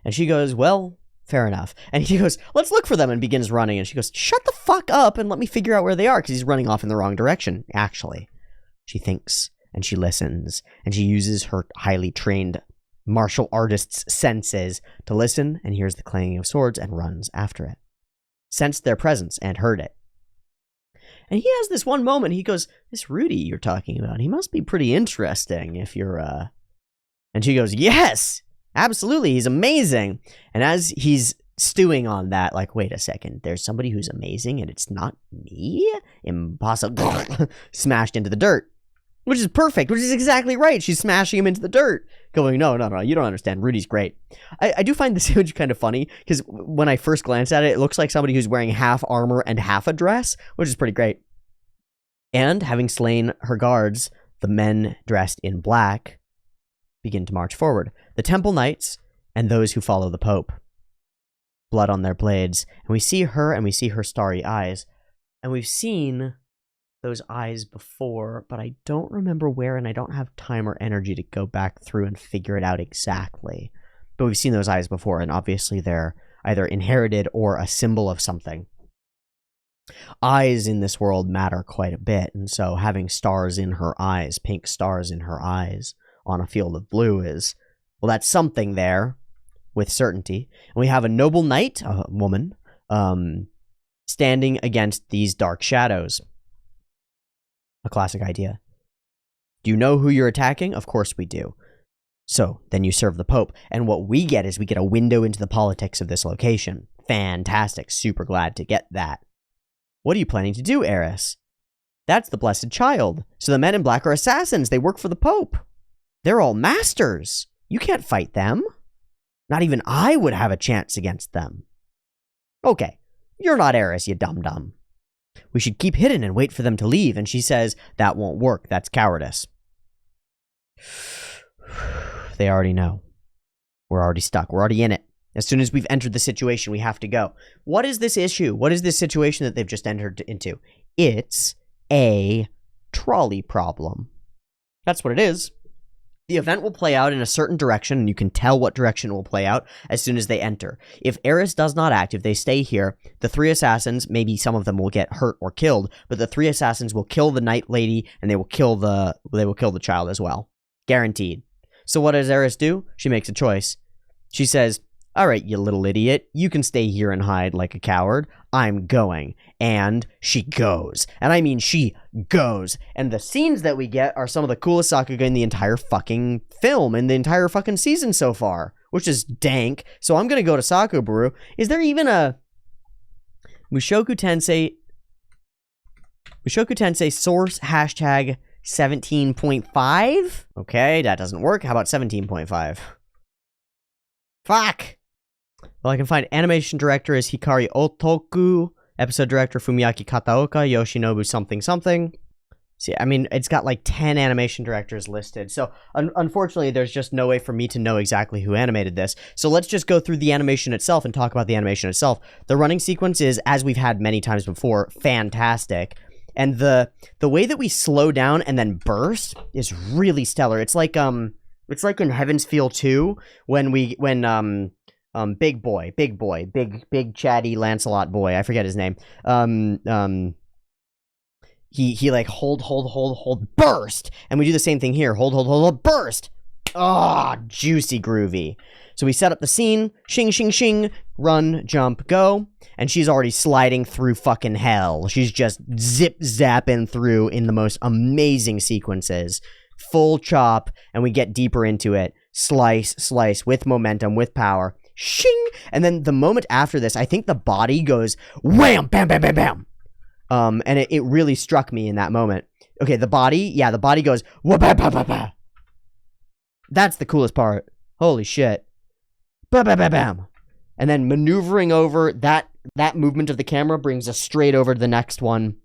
And she goes, well, fair enough. And he goes, let's look for them, and begins running. And she goes, shut the fuck up and let me figure out where they are, because he's running off in the wrong direction, actually. She thinks, and she listens, and she uses her highly trained martial artist's senses to listen and hears the clanging of swords and runs after it. Sensed their presence and heard it. And he has this one moment, he goes, this Rudy you're talking about, he must be pretty interesting if you're, And she goes, yes, absolutely, he's amazing. And as he's stewing on that, like, wait a second, there's somebody who's amazing and it's not me? Impossible. Smashed into the dirt. Which is perfect, which is exactly right. She's smashing him into the dirt. Going, no, you don't understand. Rudy's great. I do find this image kind of funny, because when I first glance at it, it looks like somebody who's wearing half armor and half a dress, which is pretty great. And having slain her guards, the men dressed in black begin to march forward. The temple knights and those who follow the Pope. Blood on their blades. And we see her starry eyes. And we've seen those eyes before, but I don't remember where, and I don't have time or energy to go back through and figure it out exactly. But we've seen those eyes before, and obviously they're either inherited or a symbol of something. Eyes in this world matter quite a bit, and so having stars in her eyes, pink stars in her eyes, on a field of blue is, well, that's something there, with certainty. And we have a noble knight, a woman, standing against these dark shadows. A classic idea. Do you know who you're attacking? Of course we do. So, then you serve the Pope. And what we get is we get a window into the politics of this location. Fantastic. Super glad to get that. What are you planning to do, Eris? That's the Blessed Child. So the men in black are assassins. They work for the Pope. They're all masters. You can't fight them. Not even I would have a chance against them. Okay. You're not Eris, you dum-dum. We should keep hidden and wait for them to leave. And she says, that won't work. That's cowardice. They already know. We're already stuck. We're already in it. As soon as we've entered the situation, we have to go. What is this issue? What is this situation that they've just entered into? It's a trolley problem. That's what it is. The event will play out in a certain direction, and you can tell what direction it will play out as soon as they enter. If Eris does not act, if they stay here, the three assassins, maybe some of them will get hurt or killed, but the three assassins will kill the Night Lady, and they will kill the child as well. Guaranteed. So what does Eris do? She makes a choice. She says, all right, you little idiot, you can stay here and hide like a coward. I'm going. And she goes. And I mean, she goes. And the scenes that we get are some of the coolest Sakuga in the entire fucking film, and the entire fucking season so far, which is dank. So I'm going to go to Sakuburu. Is there even a Mushoku Tensei source hashtag 17.5? Okay, that doesn't work. How about 17.5? Fuck! Well, I can find animation director is Hikari Otoku, episode director Fumiaki Kataoka, Yoshinobu something something. See, I mean, it's got like 10 animation directors listed. So, unfortunately, there's just no way for me to know exactly who animated this. So let's just go through the animation itself and talk about the animation itself. The running sequence is, as we've had many times before, fantastic. And the way that we slow down and then burst is really stellar. It's like in Heaven's Feel 2 when big chatty Lancelot boy, I forget his name. He like hold, burst, and we do the same thing here. Hold, burst. Ah, oh, juicy groovy. So we set up the scene, shing, shing, shing, run, jump, go, and she's already sliding through fucking hell. She's just zip-zapping through in the most amazing sequences. Full chop, and we get deeper into it. Slice, with momentum, with power. Shing! And then the moment after this, I think the body goes wham, bam, bam, bam, bam. And it really struck me in that moment. Okay, the body goes wha-ba-ba-ba-ba. That's the coolest part. Holy shit. Ba-ba-ba-bam. And then maneuvering over, that movement of the camera brings us straight over to the next one.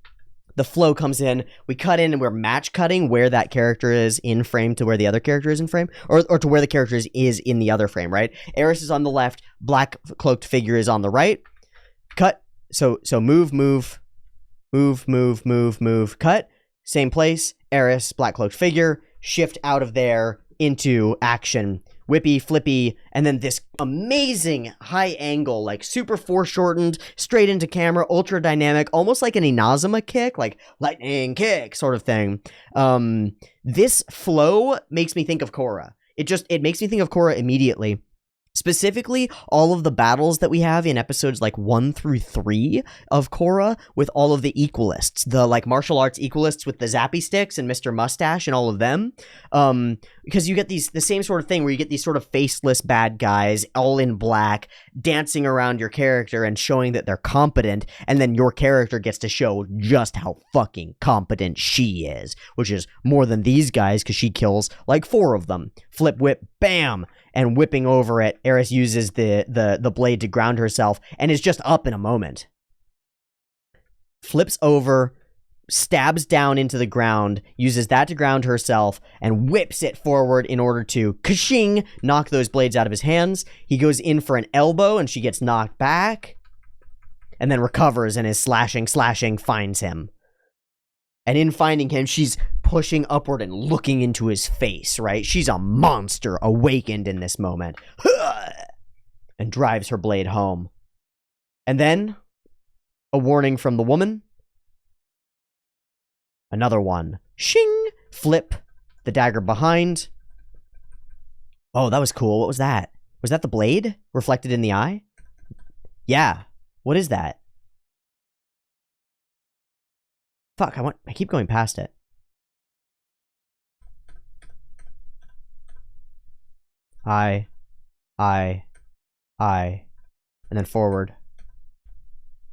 The flow comes in, we cut in, and we're match cutting where that character is in frame to where the other character is in frame, or to where the character is in the other frame, right? Eris is on the left, black cloaked figure is on the right. Cut, so move, Move, move, move, move. Cut. Same place. Eris, black cloaked figure. Shift out of there into action. Whippy, flippy, and then this amazing high angle, like super foreshortened, straight into camera, ultra dynamic, almost like an Inazuma kick, like lightning kick sort of thing. This flow makes me think of Korra. It makes me think of Korra immediately. Specifically, all of the battles that we have in episodes like 1 through 3 of Korra with all of the equalists, the like martial arts equalists with the zappy sticks and Mr. Mustache and all of them. Because you get the same sort of thing where you get these sort of faceless bad guys all in black dancing around your character and showing that they're competent, and then your character gets to show just how fucking competent she is, which is more than these guys because she kills like 4 of them. Flip, whip, bam! And whipping over it, Eris uses the blade to ground herself and is just up in a moment. Flips over, stabs down into the ground, uses that to ground herself, and whips it forward in order to, ka-shing, knock those blades out of his hands. He goes in for an elbow and she gets knocked back, and then recovers and is slashing, finds him. And in finding him, she's pushing upward and looking into his face, right? She's a monster awakened in this moment. And drives her blade home. And then, a warning from the woman. Another one. Shing! Flip. The dagger behind. Oh, that was cool. What was that? Was that the blade? Reflected in the eye? Yeah. What is that? Fuck, I keep going past it. I, and then forward.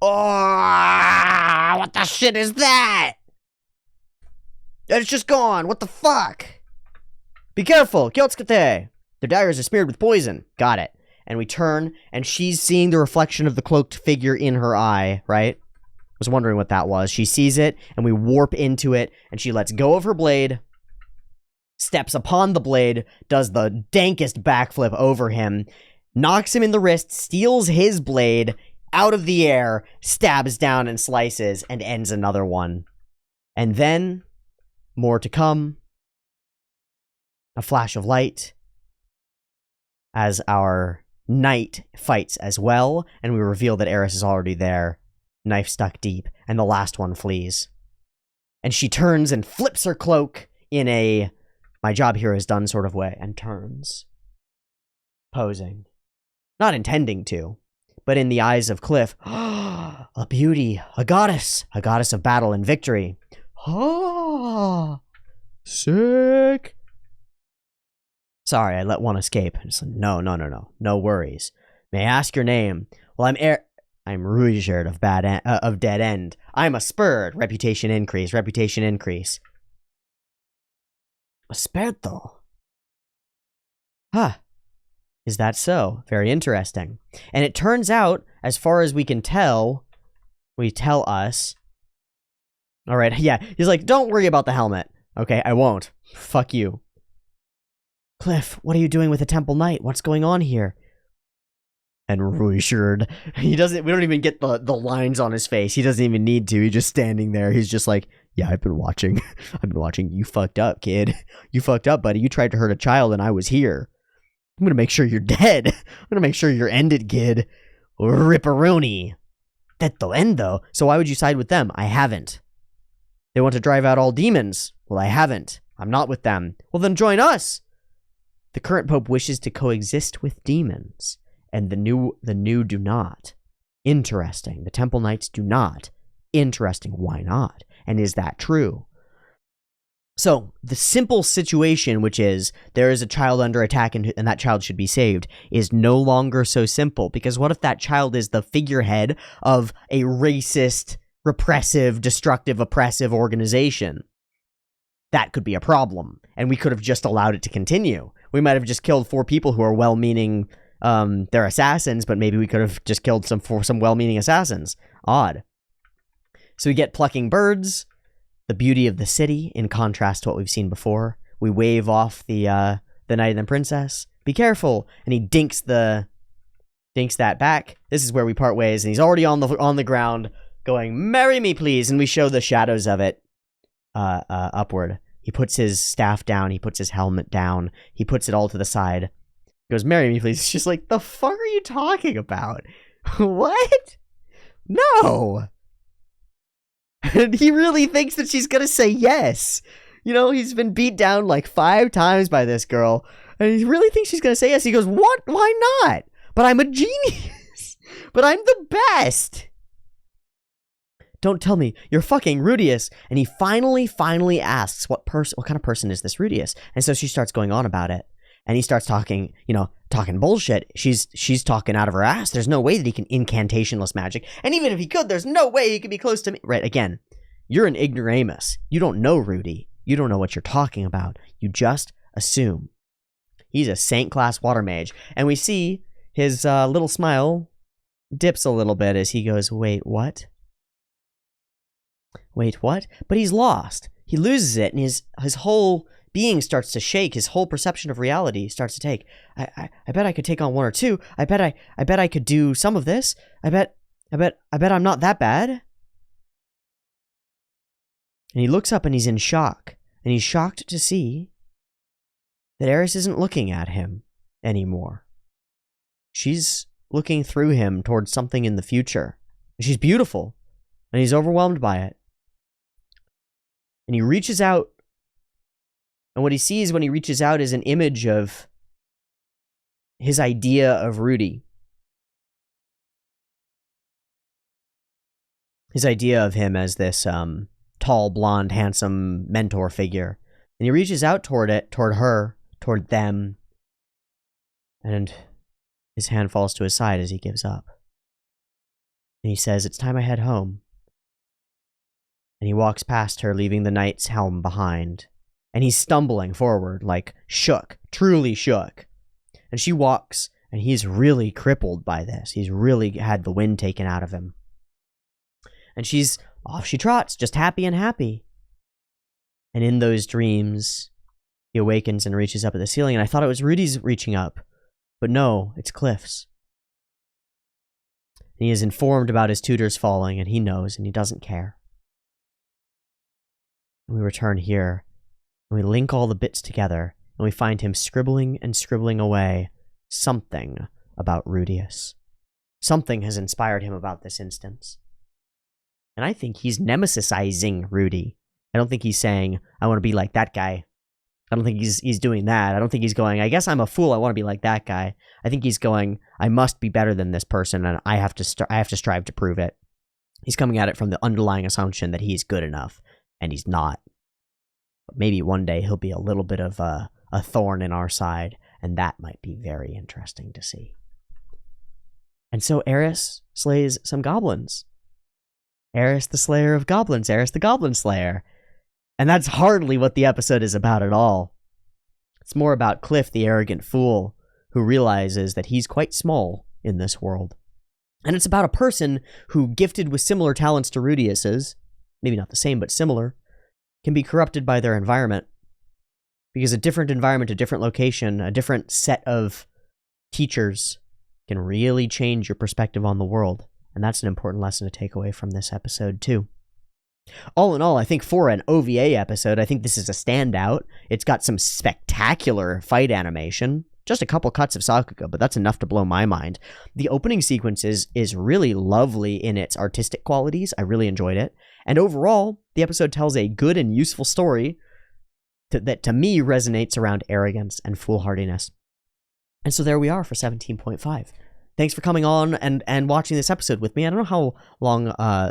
Oh, what the shit is that? It's just gone. What the fuck? Be careful, Kyotsukate. Their daggers are smeared with poison. Got it. And we turn, and she's seeing the reflection of the cloaked figure in her eye, right? Was wondering what that was. She sees it, and we warp into it, and she lets go of her blade, steps upon the blade, does the dankest backflip over him, knocks him in the wrist, steals his blade out of the air, stabs down and slices, and ends another one. And then, more to come. A flash of light as our knight fights as well, and we reveal that Eris is already there. Knife stuck deep, and the last one flees. And she turns and flips her cloak in a my job here is done sort of way, and turns. Posing. Not intending to, but in the eyes of Cliff, a beauty, a goddess of battle and victory. Sick. Sorry, I let one escape. Just, no worries. May I ask your name? Well, I'm Rougeard of Dead End. I'm a spurred. Reputation increase. Esperto. Huh. Is that so? Very interesting. And it turns out, as far as we can tell, us. Alright, yeah. He's like, don't worry about the helmet. Okay, I won't. Fuck you. Cliff, what are you doing with the Temple Knight? What's going on here? And Rougeard. We don't even get the lines on his face. He doesn't even need to. He's just standing there. He's just like, yeah, I've been watching. You fucked up, kid. You fucked up, buddy. You tried to hurt a child and I was here. I'm gonna make sure you're dead. I'm gonna make sure you're ended, kid. Ripperoni. Tetto endo. So why would you side with them? I haven't. They want to drive out all demons. Well, I haven't. I'm not with them. Well, then join us. The current pope wishes to coexist with demons, and the new do not. Interesting. The Temple Knights do not. Interesting. Why not? And is that true? So, the simple situation, which is there is a child under attack and that child should be saved, is no longer so simple. Because what if that child is the figurehead of a racist, repressive, destructive, oppressive organization? That could be a problem. And we could have just allowed it to continue. We might have just killed 4 people who are well-meaning, they're assassins, but maybe we could have just killed some well-meaning assassins. Odd. So we get plucking birds, the beauty of the city, in contrast to what we've seen before. We wave off the knight and the princess. Be careful! And he dinks that back. This is where we part ways, and he's already on the ground, going, "Marry me, please," and we show the shadows of it upward. He puts his staff down, he puts his helmet down, he puts it all to the side. He goes, "Marry me, please." She's like, "The fuck are you talking about? What? No." And he really thinks that she's gonna say yes. You know, he's been beat down like 5 times by this girl, and he really thinks she's gonna say yes. He goes, "What? Why not? But I'm a genius. But I'm the best. Don't tell me you're fucking Rudius." And he finally asks, what kind of person is this Rudius? And so she starts going on about it. And he starts talking, talking bullshit. She's talking out of her ass. There's no way that he can incantationless magic. And even if he could, there's no way he could be close to me. Right, again, you're an ignoramus. You don't know Rudy. You don't know what you're talking about. You just assume. He's a Saint class water mage. And we see his little smile dips a little bit as he goes, "Wait, what? Wait, what?" But he's lost. He loses it, and his whole being starts to shake. His whole perception of reality starts to take. I bet I could take on 1 or 2. I bet I could do some of this. I bet I'm not that bad. And he looks up and he's in shock. And he's shocked to see that Eris isn't looking at him anymore. She's looking through him towards something in the future. And she's beautiful. And he's overwhelmed by it. And he reaches out. And what he sees when he reaches out is an image of his idea of Rudy. His idea of him as this tall, blonde, handsome mentor figure. And he reaches out toward her, toward them. And his hand falls to his side as he gives up. And he says, "It's time I head home." And he walks past her, leaving the knight's helm behind. And he's stumbling forward, like shook, truly shook. And she walks, and he's really crippled by this. He's really had the wind taken out of him. And off she trots, just happy and happy. And in those dreams, he awakens and reaches up at the ceiling. And I thought it was Rudy's reaching up. But no, it's Cliff's. And he is informed about his tutors falling, and he knows, and he doesn't care. And we return here. And we link all the bits together, and we find him scribbling and scribbling away something about Rudius. Something has inspired him about this instance. And I think he's nemesisizing Rudy. I don't think he's saying, "I want to be like that guy." I don't think he's doing that. I don't think he's going, "I guess I'm a fool, I want to be like that guy." I think he's going, "I must be better than this person, and I have to strive to prove it." He's coming at it from the underlying assumption that he's good enough, and he's not. Maybe one day he'll be a little bit of a thorn in our side, and that might be very interesting to see. And so Eris slays some goblins. Eris the Slayer of Goblins, Eris the Goblin Slayer. And that's hardly what the episode is about at all. It's more about Cliff, the arrogant fool, who realizes that he's quite small in this world. And it's about a person who, gifted with similar talents to Rudius's, maybe not the same, but similar, can be corrupted by their environment. Because a different environment, a different location, a different set of teachers can really change your perspective on the world. And that's an important lesson to take away from this episode, too. All in all, I think for an OVA episode, I think this is a standout. It's got some spectacular fight animation. Just a couple cuts of Sakuga, but that's enough to blow my mind. The opening sequence is really lovely in its artistic qualities. I really enjoyed it. And overall, the episode tells a good and useful story that to me resonates around arrogance and foolhardiness. And so there we are for 17.5. Thanks for coming on and watching this episode with me. I don't know how long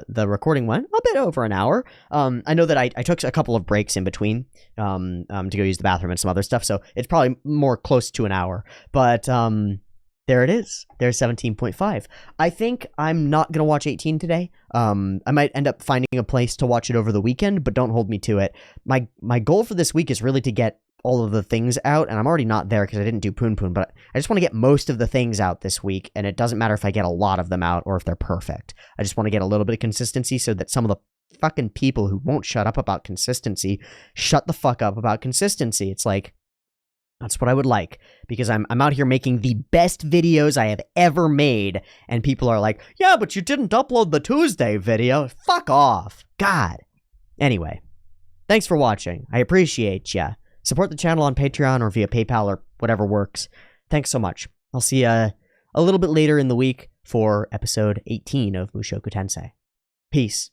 the recording went. A bit over an hour. I know that I took a couple of breaks in between to go use the bathroom and some other stuff, so it's probably more close to an hour. But there it is. There's 17.5. I think I'm not going to watch 18 today. I might end up finding a place to watch it over the weekend, but don't hold me to it. My goal for this week is really to get all of the things out, and I'm already not there because I didn't do Punpun, but I just want to get most of the things out this week, and it doesn't matter if I get a lot of them out or if they're perfect. I just want to get a little bit of consistency so that some of the fucking people who won't shut up about consistency shut the fuck up about consistency. It's like, That's what I would like, because I'm out here making the best videos I have ever made, and people are like, yeah, but you didn't upload the Tuesday video. Fuck off. God. Anyway, thanks for watching. I appreciate ya. Support the channel on Patreon or via PayPal or whatever works. Thanks so much. I'll see ya a little bit later in the week for episode 18 of Mushoku Tensei. Peace.